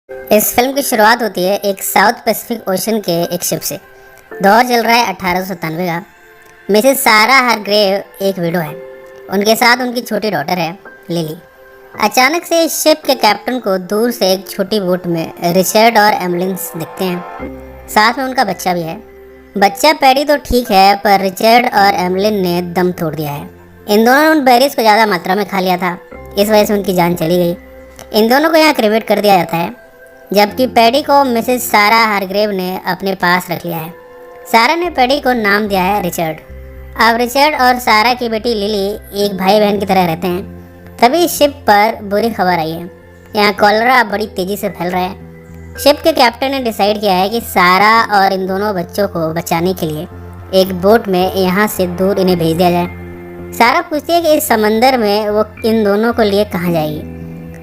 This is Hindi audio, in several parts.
इस फिल्म की शुरुआत होती है एक साउथ पैसिफिक ओशन के एक शिप से। दौर चल रहा है 1897 का। मिसेस सारा हारग्रेव एक विडो है। उनके साथ उनकी छोटी डॉटर है लिली। अचानक से इस शिप के कैप्टन को दूर से एक छोटी बोट में रिचर्ड और एम्बुलेंस दिखते हैं। साथ में उनका बच्चा भी है। बच्चा पैडी तो ठीक है, पर रिचर्ड और एम्बुलेंस ने दम तोड़ दिया है। इन दोनों ने उन बेरीज को ज़्यादा मात्रा में खा लिया था, इस वजह से उनकी जान चली गई। इन दोनों को यहाँ क्रिमेट कर दिया जाता है, जबकि पैडी को मिसेस सारा हारग्रेव ने अपने पास रख लिया है। सारा ने पैडी को नाम दिया है रिचर्ड। अब रिचर्ड और सारा की बेटी लिली एक भाई बहन की तरह रहते हैं। तभी शिप पर बुरी खबर आई है। यहाँ कॉलरा बड़ी तेज़ी से फैल रहा है। शिप के कैप्टन ने डिसाइड किया है कि सारा और इन दोनों बच्चों को बचाने के लिए एक बोट में यहाँ से दूर इन्हें भेज दिया जाए। सारा पूछती है कि इस समंदर में वो इन दोनों को लिए कहाँ जाएगी,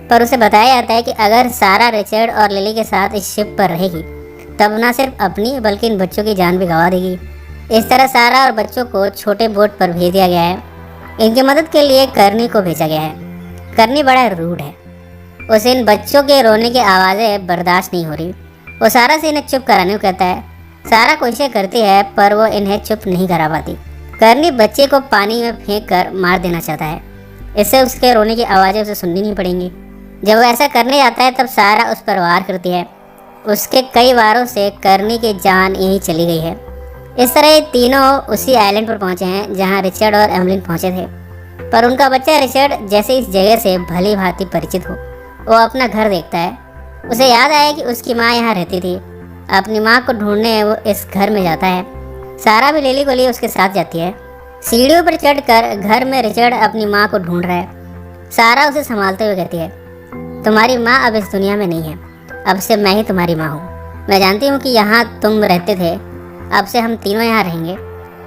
पर उसे बताया जाता है कि अगर सारा रिचर्ड और लिली के साथ इस शिप पर रहेगी तब न सिर्फ अपनी बल्कि इन बच्चों की जान भी गंवा देगी। इस तरह सारा और बच्चों को छोटे बोट पर भेज दिया गया है। इनकी मदद के लिए करनी को भेजा गया है। करनी बड़ा रूड है। उसे इन बच्चों के रोने की आवाज़ें बर्दाश्त नहीं हो रही। वो सारा से इन्हें चुप कराने को कहता है। सारा कोशिश करती है, पर वो इन्हें चुप नहीं करा पाती। करनी बच्चे को पानी में फेंक कर मार देना चाहता है। इससे उसके रोने की आवाज़ें उसे सुननी नहीं पड़ेंगी। जब वो ऐसा करने जाता है तब सारा उस पर वार करती है। उसके कई वारों से करनी की जान यहीं चली गई है। इस तरह ये तीनों उसी आइलैंड पर पहुंचे हैं जहां रिचर्ड और एम्बुलेंस पहुंचे थे। पर उनका बच्चा रिचर्ड जैसे इस जगह से भली भांति परिचित हो, वो अपना घर देखता है। उसे याद आया कि उसकी माँ यहाँ रहती थी। अपनी माँ को ढूंढने वो इस घर में जाता है। सारा भी लिली को लिए उसके साथ जाती है। सीढ़ियों पर चढ़कर घर में रिचर्ड अपनी माँ को ढूंढ रहा है। सारा उसे संभालते हुए कहती है, तुम्हारी माँ अब इस दुनिया में नहीं है। अब से मैं ही तुम्हारी माँ हूँ। मैं जानती हूँ कि यहाँ तुम रहते थे, अब से हम तीनों यहाँ रहेंगे।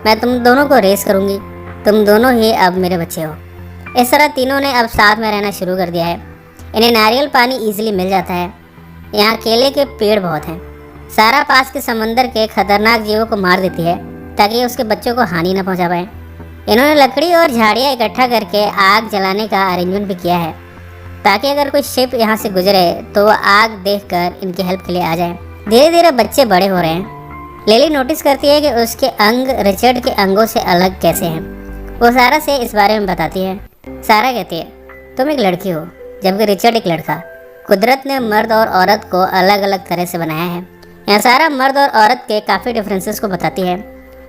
मैं तुम दोनों को रेस करूँगी। तुम दोनों ही अब मेरे बच्चे हो। इस तरह तीनों ने अब साथ में रहना शुरू कर दिया है। इन्हें नारियल पानी ईजिली मिल जाता है। यहाँ केले के पेड़ बहुत हैं। सारा पास के समंदर के खतरनाक जीवों को मार देती है ताकि उसके बच्चों को हानि न पहुँचा पाए। इन्होंने लकड़ी और झाड़ियाँ इकट्ठा करके आग जलाने का अरेंजमेंट भी किया है ताकि अगर कोई शिप यहाँ से गुजरे तो वो आग देखकर इनकी हेल्प के लिए आ जाए। धीरे धीरे बच्चे बड़े हो रहे हैं। लिली नोटिस करती है कि उसके अंग रिचर्ड के अंगों से अलग कैसे हैं। वो सारा से इस बारे में बताती है। सारा कहती है, तुम एक लड़की हो जबकि रिचर्ड एक लड़का। कुदरत ने मर्द और औरत को अलग अलग तरह से बनाया है। यहाँ सारा मर्द और औरत के काफ़ी डिफरेंसेस को बताती है।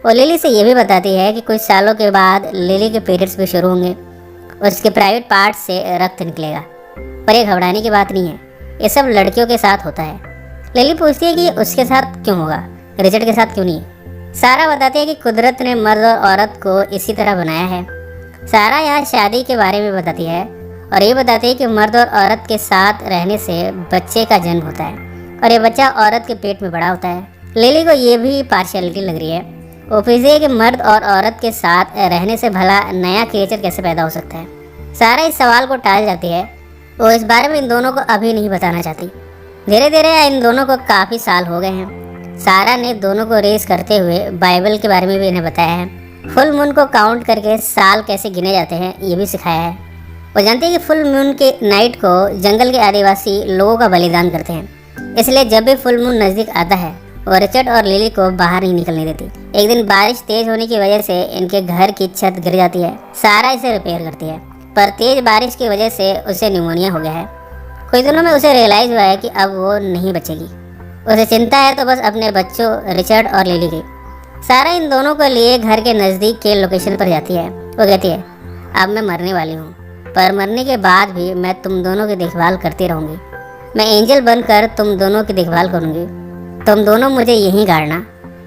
वो लिली से ये भी बताती है कि कुछ सालों के बाद लिली के पीरियड्स भी शुरू होंगे। उसके प्राइवेट पार्ट से रक्त निकलेगा। पर ये घबराने की बात नहीं है, ये सब लड़कियों के साथ होता है। लिली पूछती है कि उसके साथ क्यों होगा, रिचर्ड के साथ क्यों नहीं। सारा बताती है कि कुदरत ने मर्द और औरत को इसी तरह बनाया है। सारा यहाँ शादी के बारे में बताती है और ये बताती है कि मर्द और औरत के साथ रहने से बच्चे का जन्म होता है और ये बच्चा औरत के पेट में बड़ा होता है। लिली को ये भी पार्शियलिटी लग रही है। वो पूछती है कि मर्द और औरत के साथ रहने से भला नया क्रिएचर कैसे पैदा हो सकता है। सारा इस सवाल को टाल जाती है। वो इस बारे में इन दोनों को अभी नहीं बताना चाहती। धीरे धीरे इन दोनों को काफ़ी साल हो गए हैं। सारा ने दोनों को रेस करते हुए बाइबल के बारे में भी इन्हें बताया है। फुल मून को काउंट करके साल कैसे गिने जाते हैं ये भी सिखाया है। वो जानती है कि फुल मून के नाइट को जंगल के आदिवासी लोगों का बलिदान करते हैं। इसलिए जब भी फुल मून नज़दीक आता है वो रिचर्ड और लिली को बाहर नहीं निकलने देती। एक दिन बारिश तेज होने की वजह से इनके घर की छत गिर जाती है। सारा इसे रिपेयर करती है, पर तेज बारिश की वजह से उसे निमोनिया हो गया है। कुछ दिनों में उसे रियलाइज़ हुआ है कि अब वो नहीं बचेगी। उसे चिंता है तो बस अपने बच्चों रिचर्ड और लिली की। सारा इन दोनों को लिए घर के नज़दीक के लोकेशन पर जाती है। वो कहती है, अब मैं मरने वाली हूँ, पर मरने के बाद भी मैं तुम दोनों की देखभाल करती रहूँगी। मैं एंजल बनकर तुम दोनों की देखभाल करूँगी। तुम दोनों मुझे यहीं गाड़ना।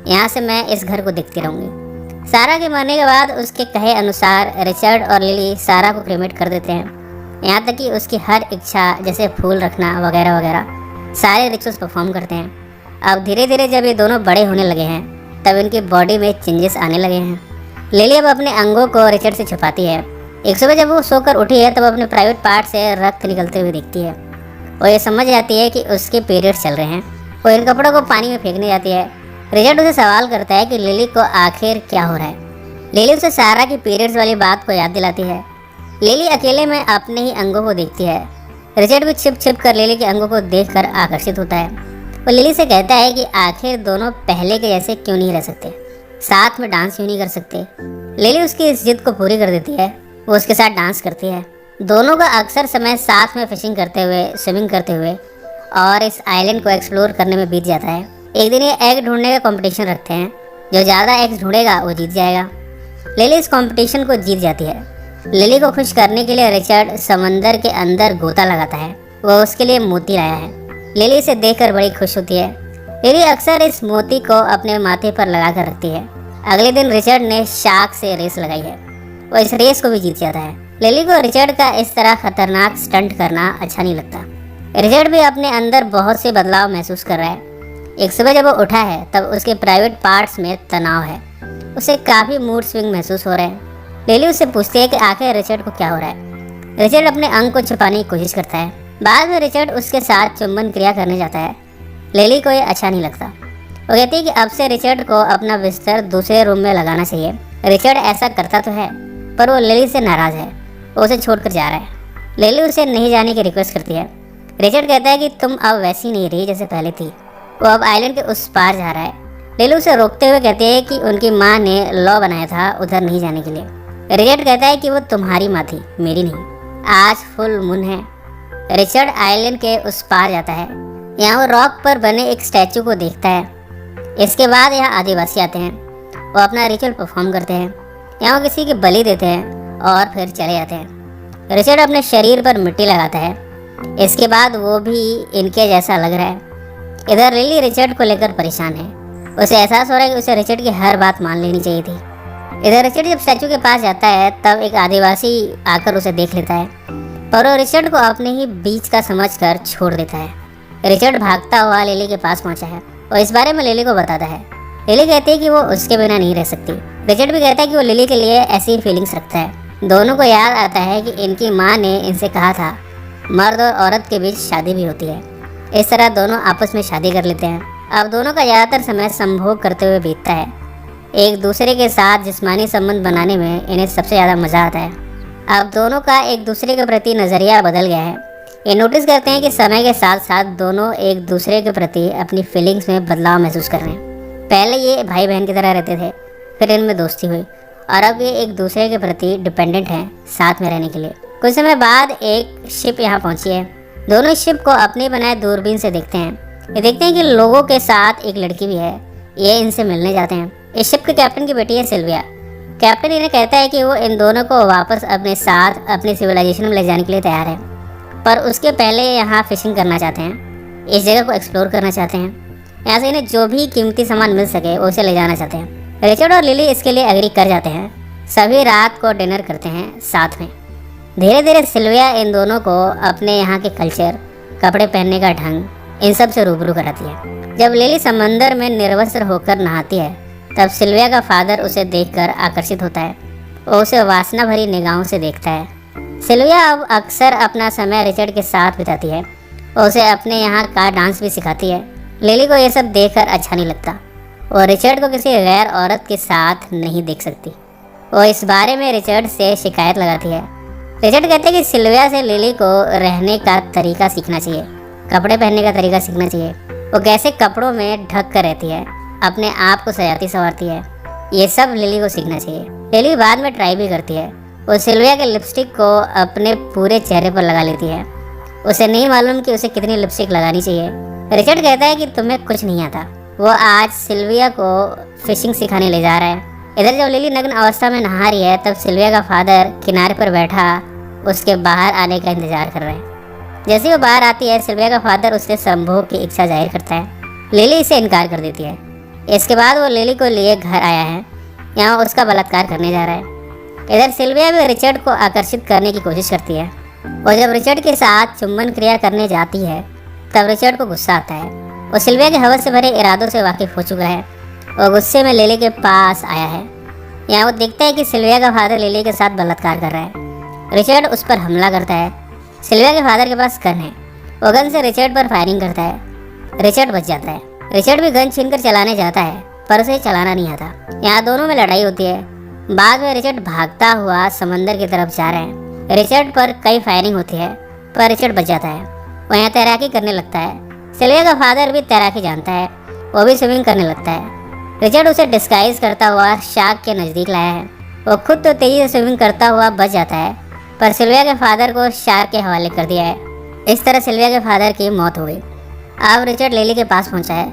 यहाँ से मैं इस घर को देखती रहूँगी। सारा के मरने के बाद उसके कहे अनुसार रिचर्ड और लिली सारा को क्रिमेट कर देते हैं। यहाँ तक कि उसकी हर इच्छा जैसे फूल रखना वगैरह वगैरह सारे रिचुअल्स परफॉर्म करते हैं। अब धीरे धीरे जब ये दोनों बड़े होने लगे हैं तब इनकी बॉडी में चेंजेस आने लगे हैं। लिली अब अपने अंगों को रिचर्ड से छुपाती है। एक सुबह जब वो सोकर उठी है तब अपने प्राइवेट पार्ट से रक्त निकलते हुए दिखती है। वो ये समझ जाती है कि उसके पीरियड्स चल रहे हैं। वो इन कपड़ों को पानी में फेंकने जाती है। रिचर्ड उसे सवाल करता है कि लिली को आखिर क्या हो रहा है। लिली उसे सारा की पीरियड्स वाली बात को याद दिलाती है। लिली अकेले में अपने ही अंगों को देखती है। रिचर्ड भी छिप छिप कर लिली के अंगों को देखकर आकर्षित होता है। वो लिली से कहता है कि आखिर दोनों पहले के जैसे क्यों नहीं रह सकते, साथ में डांस क्यों नहीं कर सकते। लिली उसकी इस जिद को पूरी कर देती है। वो उसके साथ डांस करती है। दोनों का अक्सर समय साथ में फिशिंग करते हुए, स्विमिंग करते हुए और इस आइलैंड को एक्सप्लोर करने में बीत जाता है। एक दिन ये एग ढूंढने का कंपटीशन रखते हैं। जो ज़्यादा एग्स ढूंढेगा वो जीत जाएगा। लिली इस कंपटीशन को जीत जाती है। लिली को खुश करने के लिए रिचर्ड समंदर के अंदर गोता लगाता है। वो उसके लिए मोती लाया है। लिली इसे देखकर बड़ी खुश होती है। लिली अक्सर इस मोती को अपने माथे पर लगा कर रखती है। अगले दिन रिचर्ड ने शार्क से रेस लगाई है। वो इस रेस को भी जीत जाता है। लिली को रिचर्ड का इस तरह खतरनाक स्टंट करना अच्छा नहीं लगता। रिचर्ड भी अपने अंदर बहुत से बदलाव महसूस कर रहा है। एक सुबह जब वो उठा है तब उसके प्राइवेट पार्ट्स में तनाव है। उसे काफ़ी मूड स्विंग महसूस हो रहे हैं। लिली उससे पूछती है कि आखिर रिचर्ड को क्या हो रहा है। रिचर्ड अपने अंग को छुपाने की कोशिश करता है। बाद में रिचर्ड उसके साथ चुंबन क्रिया करने जाता है। लिली को ये अच्छा नहीं लगता। वो कहती है कि अब से रिचर्ड को अपना बिस्तर दूसरे रूम में लगाना चाहिए। रिचर्ड ऐसा करता तो है पर वो लिली से नाराज़ है। वो उसे छोड़कर जा रहा है। लिली उसे नहीं जाने की रिक्वेस्ट करती है। रिचर्ड कहता है कि तुम अब वैसी नहीं रही जैसे पहले थी। वो अब आइलैंड के उस पार जा रहा है। लिली उसे रोकते हुए कहती है कि उनकी माँ ने लॉ बनाया था उधर नहीं जाने के लिए। रिचर्ड कहता है कि वो तुम्हारी माँ थी, मेरी नहीं। आज फुल मून है। रिचर्ड आइलैंड के उस पार जाता है। यहाँ वो रॉक पर बने एक स्टैचू को देखता है। इसके बाद यहाँ आदिवासी आते हैं। वो अपना रिचुअल परफॉर्म करते हैं। यहाँ वो किसी की बलि देते हैं और फिर चले जाते हैं। रिचर्ड अपने शरीर पर मिट्टी लगाता है। इसके बाद वो भी इनके जैसा लग रहा है। इधर लिली रिचर्ड को लेकर परेशान है। उसे एहसास हो रहा है कि उसे रिचर्ड की हर बात मान लेनी चाहिए थी। इधर रिचर्ड जब स्टैचू के पास जाता है तब एक आदिवासी आकर उसे देख लेता है, पर वो रिचर्ड को अपने ही बीच का समझकर छोड़ देता है। रिचर्ड भागता हुआ लिली के पास पहुंचा है और इस बारे में लिली को बताता है। लिली कहती है कि वो उसके बिना नहीं रह सकती। रिचर्ड भी कहता है कि वो लिली के लिए ऐसी फीलिंग्स रखता है। दोनों को याद आता है कि इनकी माँ ने इनसे कहा था मर्द और औरत के बीच शादी भी होती है। इस तरह दोनों आपस में शादी कर लेते हैं। अब दोनों का ज़्यादातर समय संभोग करते हुए बीतता है। एक दूसरे के साथ जिस्मानी संबंध बनाने में इन्हें सबसे ज़्यादा मज़ा आता है। अब दोनों का एक दूसरे के प्रति नज़रिया बदल गया है। ये नोटिस करते हैं कि समय के साथ साथ दोनों एक दूसरे के प्रति अपनी फीलिंग्स में बदलाव महसूस कर रहे हैं। पहले ये भाई बहन की तरह रहते थे, फिर इनमें दोस्ती हुई और अब ये एक दूसरे के प्रति डिपेंडेंट हैं साथ में रहने के लिए। कुछ समय बाद एक शिप यहाँ पहुँची है। दोनों शिप को अपने बनाए दूरबीन से देखते हैं। ये देखते हैं कि लोगों के साथ एक लड़की भी है। ये इनसे मिलने जाते हैं। इस शिप के कैप्टन की बेटी है सिल्विया। कैप्टन इन्हें कहता है कि वो इन दोनों को वापस अपने साथ अपनी सिविलाइजेशन में ले जाने के लिए तैयार है, पर उसके पहले यहाँ फिशिंग करना चाहते हैं। इस जगह को एक्सप्लोर करना चाहते हैं। यहाँ से इन्हें जो भी कीमती सामान मिल सके वो उसे ले जाना चाहते हैं। रिचर्ड और लिली इसके लिए एग्री कर जाते हैं। सभी रात को डिनर करते हैं साथ में। धीरे धीरे सिल्विया इन दोनों को अपने यहाँ के कल्चर, कपड़े पहनने का ढंग, इन सब से रूबरू कराती है। जब लिली समंदर में निर्वस्त्र होकर नहाती है तब सिल्विया का फादर उसे देखकर आकर्षित होता है। वो उसे वासना भरी निगाहों से देखता है। सिल्विया अब अक्सर अपना समय रिचर्ड के साथ बिताती है। वो उसे अपने यहाँ का डांस भी सिखाती है। लिली को यह सब देखकर अच्छा नहीं लगता। वो रिचर्ड को किसी गैर औरत के साथ नहीं देख सकती। वो इस बारे में रिचर्ड से शिकायत लगाती है। रिचर्ड कहते हैं कि सिल्विया से लिली को रहने का तरीका सीखना चाहिए, कपड़े पहनने का तरीका सीखना चाहिए। वो कैसे कपड़ों में ढक कर रहती है, अपने आप को सजाती संवारती है, ये सब लिली को सीखना चाहिए। लिली बाद में ट्राई भी करती है। वो सिल्विया के लिपस्टिक को अपने पूरे चेहरे पर लगा लेती है। उसे नहीं मालूम कि उसे कितनी लिपस्टिक लगानी चाहिए। रिचर्ड कहता है कि तुम्हें कुछ नहीं आता। वो आज सिल्विया को फिशिंग सिखाने ले जा रहा है। इधर जब लिली नग्न अवस्था में नहा रही है तब सिल्विया का फादर किनारे पर बैठा उसके बाहर आने का इंतजार कर रहा है। जैसे वो बाहर आती है सिल्विया का फादर उससे संभोग की इच्छा जाहिर करता है। लिली इसे इनकार कर देती है। इसके बाद वो लिली को लिए घर आया है। यहाँ उसका बलात्कार करने जा रहा है। इधर सिल्विया भी रिचर्ड को आकर्षित करने की कोशिश करती है और जब रिचर्ड के साथ चुंबन क्रिया करने जाती है तब रिचर्ड को गुस्सा आता है। वो सिल्विया के हवस से भरे इरादों से वाकिफ हो चुका है और गुस्से में लिली के पास आया है। यहाँ वो देखता है कि सिल्विया का फादर लिली के साथ बलात्कार कर रहा है। रिचर्ड उस पर हमला करता है। सिल्विया के फादर के पास गन है। वो गन से रिचर्ड पर फायरिंग करता है। रिचर्ड बच जाता है। रिचर्ड भी गन छीनकर चलाने जाता है पर उसे चलाना नहीं आता। यहाँ दोनों में लड़ाई होती है। बाद में रिचर्ड भागता हुआ समंदर की तरफ जा रहे हैं। रिचर्ड पर कई फायरिंग होती है पर रिचर्ड बच जाता है। वो यहाँ तैराकी करने लगता है। सिल्विया का फादर भी तैराकी जानता है, वो भी स्विमिंग करने लगता है। रिचर्ड उसे डिस्गाइज करता हुआ शार्क के नज़दीक लाया है। वो खुद तो तेज़ी से स्विमिंग करता हुआ बच जाता है, पर सिल्विया के फादर को शार्क के हवाले कर दिया है। इस तरह सिल्विया के फादर की मौत हो गई। अब रिचर्ड लिली के पास पहुंचा है।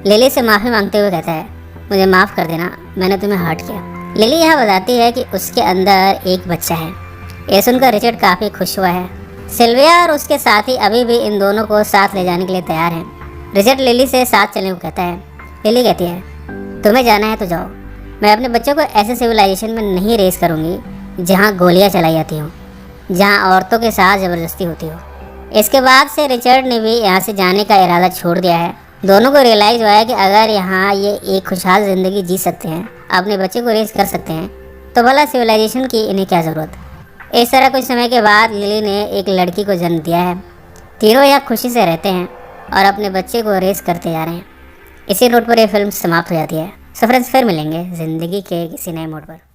लिली से माफ़ी मांगते हुए कहता है, मुझे माफ़ कर देना, मैंने तुम्हें हर्ट किया। लिली यह बताती है कि उसके अंदर एक बच्चा है। ये सुनकर रिचर्ड काफ़ी खुश हुआ है। सिल्विया और उसके साथी अभी भी इन दोनों को साथ ले जाने के लिए तैयार हैं। रिचर्ड लिली से साथ चलने को कहता है। लिली कहती है, तुम्हें जाना है तो जाओ, मैं अपने बच्चों को ऐसे सिविलाइजेशन में नहीं रेस करूँगी जहाँ गोलियाँ चलाई जाती हों, जहाँ औरतों के साथ ज़बरदस्ती होती हो। इसके बाद से रिचर्ड ने भी यहाँ से जाने का इरादा छोड़ दिया है। दोनों को रियलाइज़ हुआ है कि अगर यहाँ ये एक खुशहाल ज़िंदगी जी सकते हैं, अपने बच्चे को रेस कर सकते हैं, तो भला सिविलाइजेशन की इन्हें क्या ज़रूरत। इस तरह कुछ समय के बाद लिली ने एक लड़की को जन्म दिया है। तीनों यहाँ खुशी से रहते हैं और अपने बच्चे को रेस करते जा रहे हैं। इसी नोट पर यह फिल्म समाप्त हो जाती है। सो फ्रेंड्स, फिर मिलेंगे ज़िंदगी के किसी नए मोड़ पर।